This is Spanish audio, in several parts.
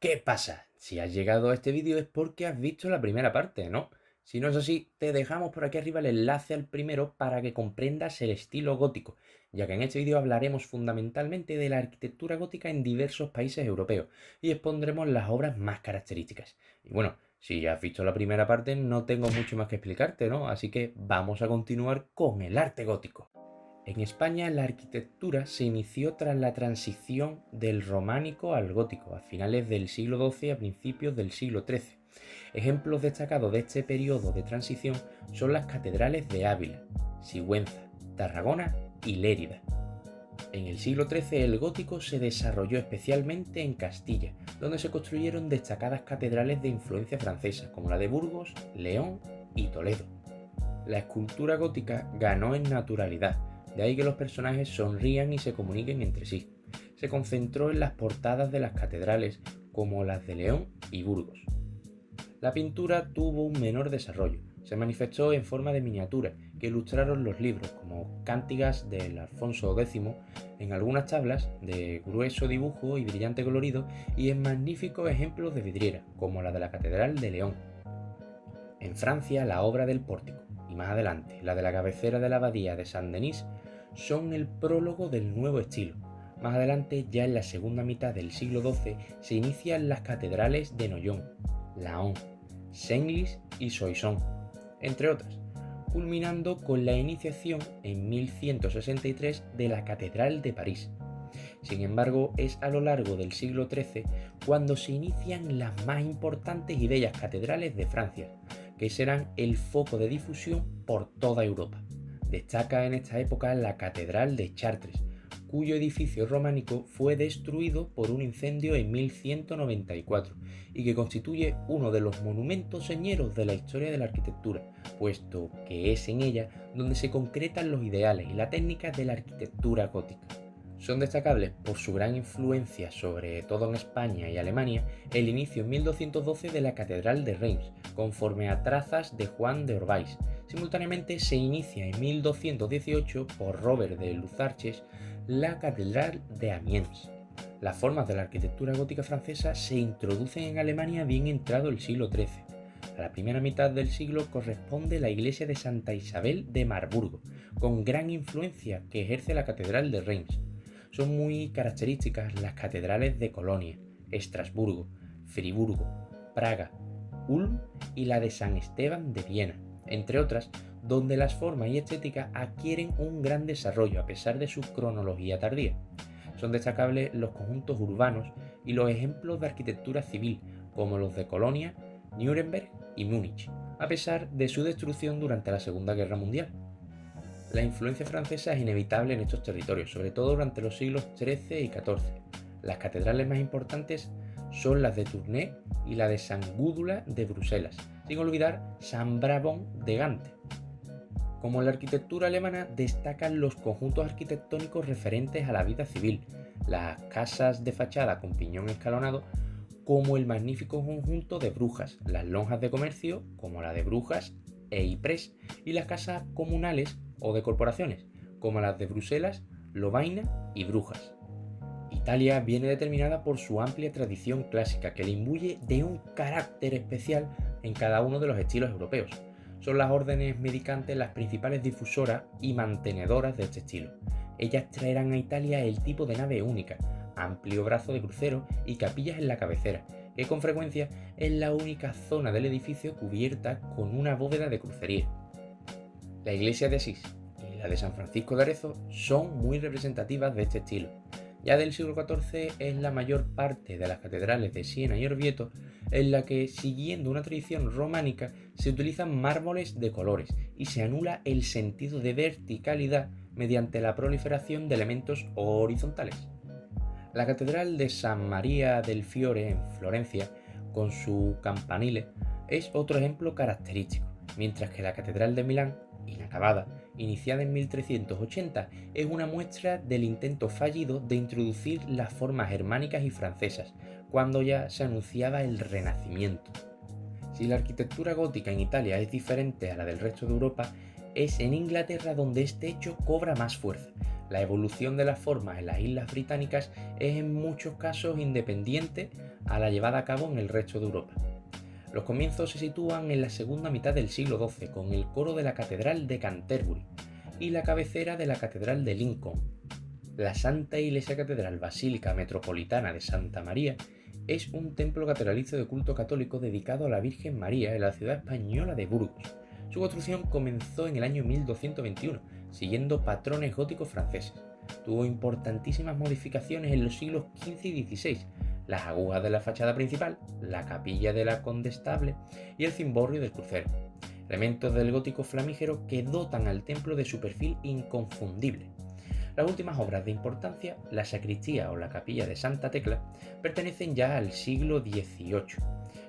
¿Qué pasa? Si has llegado a este vídeo es porque has visto la primera parte, ¿no? Si no es así, te dejamos por aquí arriba el enlace al primero para que comprendas el estilo gótico, ya que en este vídeo hablaremos fundamentalmente de la arquitectura gótica en diversos países europeos y expondremos las obras más características. Y bueno, si has visto la primera parte no tengo mucho más que explicarte, ¿no? Así que vamos a continuar con el arte gótico. En España la arquitectura se inició tras la transición del románico al gótico, a finales del siglo XII y a principios del siglo XIII. Ejemplos destacados de este periodo de transición son las catedrales de Ávila, Sigüenza, Tarragona y Lérida. En el siglo XIII el gótico se desarrolló especialmente en Castilla, donde se construyeron destacadas catedrales de influencia francesa, como la de Burgos, León y Toledo. La escultura gótica ganó en naturalidad, de ahí que los personajes sonrían y se comuniquen entre sí. Se concentró en las portadas de las catedrales, como las de León y Burgos. La pintura tuvo un menor desarrollo. Se manifestó en forma de miniatura que ilustraron los libros, como Cántigas del Alfonso X, en algunas tablas de grueso dibujo y brillante colorido, y en magníficos ejemplos de vidriera, como la de la Catedral de León. En Francia, la obra del pórtico y más adelante la de la cabecera de la abadía de Saint-Denis son el prólogo del nuevo estilo. Más adelante, ya en la segunda mitad del siglo XII, se inician las catedrales de Noyon, Laon, Senlis y Soissons, entre otras, culminando con la iniciación en 1163 de la Catedral de París. Sin embargo, es a lo largo del siglo XIII cuando se inician las más importantes y bellas catedrales de Francia, que serán el foco de difusión por toda Europa. Destaca en esta época la Catedral de Chartres, cuyo edificio románico fue destruido por un incendio en 1194 y que constituye uno de los monumentos señeros de la historia de la arquitectura, puesto que es en ella donde se concretan los ideales y la técnica de la arquitectura gótica. Son destacables por su gran influencia, sobre todo en España y Alemania, el inicio en 1212 de la Catedral de Reims, conforme a trazas de Juan de Orbais. Simultáneamente se inicia en 1218 por Robert de Luzarches la Catedral de Amiens. Las formas de la arquitectura gótica francesa se introducen en Alemania bien entrado el siglo XIII. A la primera mitad del siglo corresponde la iglesia de Santa Isabel de Marburgo, con gran influencia que ejerce la Catedral de Reims. Son muy características las catedrales de Colonia, Estrasburgo, Friburgo, Praga, Ulm y la de San Esteban de Viena, entre otras, donde las formas y estética adquieren un gran desarrollo a pesar de su cronología tardía. Son destacables los conjuntos urbanos y los ejemplos de arquitectura civil, como los de Colonia, Nuremberg y Múnich, a pesar de su destrucción durante la Segunda Guerra Mundial. La influencia francesa es inevitable en estos territorios, sobre todo durante los siglos XIII y XIV. Las catedrales más importantes son las de Tournai y la de San Gúdula de Bruselas, sin olvidar San Brabant de Gante. Como en la arquitectura alemana destacan los conjuntos arquitectónicos referentes a la vida civil, las casas de fachada con piñón escalonado, como el magnífico conjunto de Brujas, las lonjas de comercio, como la de Brujas e Ypres, y las casas comunales o de corporaciones, como las de Bruselas, Lovaina y Brujas. Italia viene determinada por su amplia tradición clásica que le imbuye de un carácter especial en cada uno de los estilos europeos. Son las órdenes mendicantes las principales difusoras y mantenedoras de este estilo. Ellas traerán a Italia el tipo de nave única, amplio brazo de crucero y capillas en la cabecera, que con frecuencia es la única zona del edificio cubierta con una bóveda de crucería. La iglesia de Asís y la de San Francisco de Arezzo son muy representativas de este estilo. Ya del siglo XIV es la mayor parte de las catedrales de Siena y Orvieto en la que, siguiendo una tradición románica, se utilizan mármoles de colores y se anula el sentido de verticalidad mediante la proliferación de elementos horizontales. La catedral de San María del Fiore en Florencia, con su campanile, es otro ejemplo característico, mientras que la catedral de Milán, inacabada, iniciada en 1380, es una muestra del intento fallido de introducir las formas germánicas y francesas, cuando ya se anunciaba el Renacimiento. Si la arquitectura gótica en Italia es diferente a la del resto de Europa, es en Inglaterra donde este hecho cobra más fuerza. La evolución de las formas en las islas británicas es en muchos casos independiente a la llevada a cabo en el resto de Europa. Los comienzos se sitúan en la segunda mitad del siglo XII con el coro de la Catedral de Canterbury y la cabecera de la Catedral de Lincoln. La Santa Iglesia Catedral Basílica Metropolitana de Santa María es un templo catedralicio de culto católico dedicado a la Virgen María en la ciudad española de Burgos. Su construcción comenzó en el año 1221, siguiendo patrones góticos franceses. Tuvo importantísimas modificaciones en los siglos XV y XVI, las agujas de la fachada principal, la capilla de la condestable y el cimborrio del crucero. Elementos del gótico flamígero que dotan al templo de su perfil inconfundible. Las últimas obras de importancia, la sacristía o la capilla de Santa Tecla, pertenecen ya al siglo XVIII,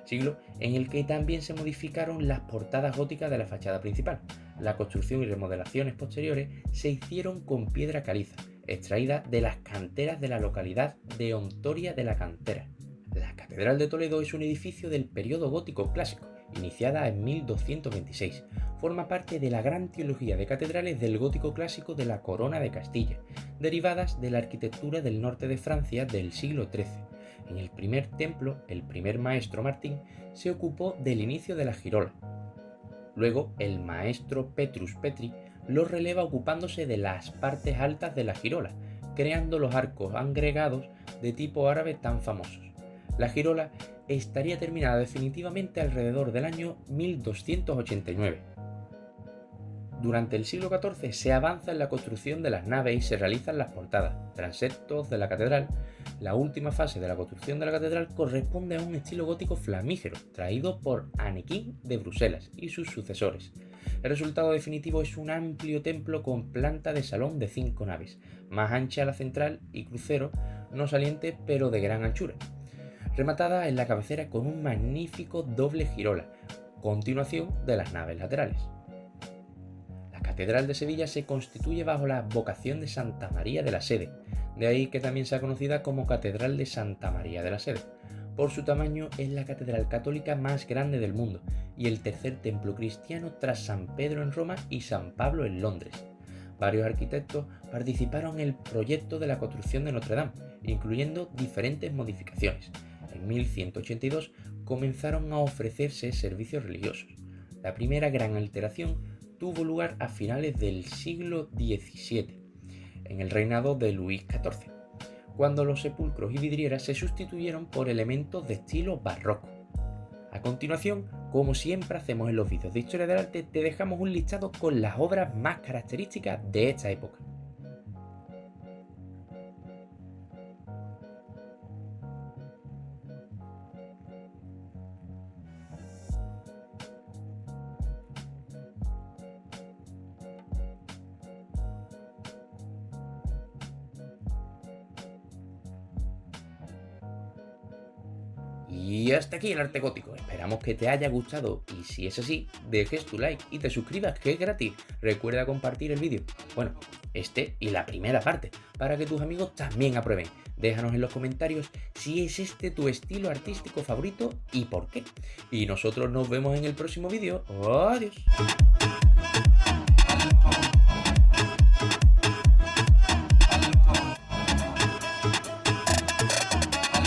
siglo en el que también se modificaron las portadas góticas de la fachada principal. La construcción y remodelaciones posteriores se hicieron con piedra caliza, extraída de las canteras de la localidad de Hontoria de la Cantera. La Catedral de Toledo es un edificio del periodo gótico clásico, iniciada en 1226. Forma parte de la gran trilogía de catedrales del gótico clásico de la Corona de Castilla, derivadas de la arquitectura del norte de Francia del siglo XIII. En el primer templo, el primer maestro Martín se ocupó del inicio de la girola. Luego, el maestro Petrus Petri lo releva ocupándose de las partes altas de la girola, creando los arcos agregados de tipo árabe tan famosos. La girola estaría terminada definitivamente alrededor del año 1289. Durante el siglo XIV se avanza en la construcción de las naves y se realizan las portadas, transeptos de la catedral. La última fase de la construcción de la catedral corresponde a un estilo gótico flamígero, traído por Annequin de Bruselas y sus sucesores. El resultado definitivo es un amplio templo con planta de salón de 5 naves, más ancha la central y crucero, no saliente pero de gran anchura, rematada en la cabecera con un magnífico doble girola, continuación de las naves laterales. La Catedral de Sevilla se constituye bajo la advocación de Santa María de la Sede, de ahí que también sea conocida como Catedral de Santa María de la Sede. Por su tamaño es la catedral católica más grande del mundo y el tercer templo cristiano tras San Pedro en Roma y San Pablo en Londres. Varios arquitectos participaron en el proyecto de la construcción de Notre Dame, incluyendo diferentes modificaciones. En 1182 comenzaron a ofrecerse servicios religiosos. La primera gran alteración tuvo lugar a finales del siglo XVII, en el reinado de Luis XIV, cuando los sepulcros y vidrieras se sustituyeron por elementos de estilo barroco. A continuación, como siempre hacemos en los vídeos de Historia del Arte, te dejamos un listado con las obras más características de esta época. Y hasta aquí el arte gótico, esperamos que te haya gustado y si es así, dejes tu like y te suscribas que es gratis. Recuerda compartir el vídeo, bueno, este y la primera parte, para que tus amigos también aprueben. Déjanos en los comentarios si es este tu estilo artístico favorito y por qué. Y nosotros nos vemos en el próximo vídeo. ¡Adiós!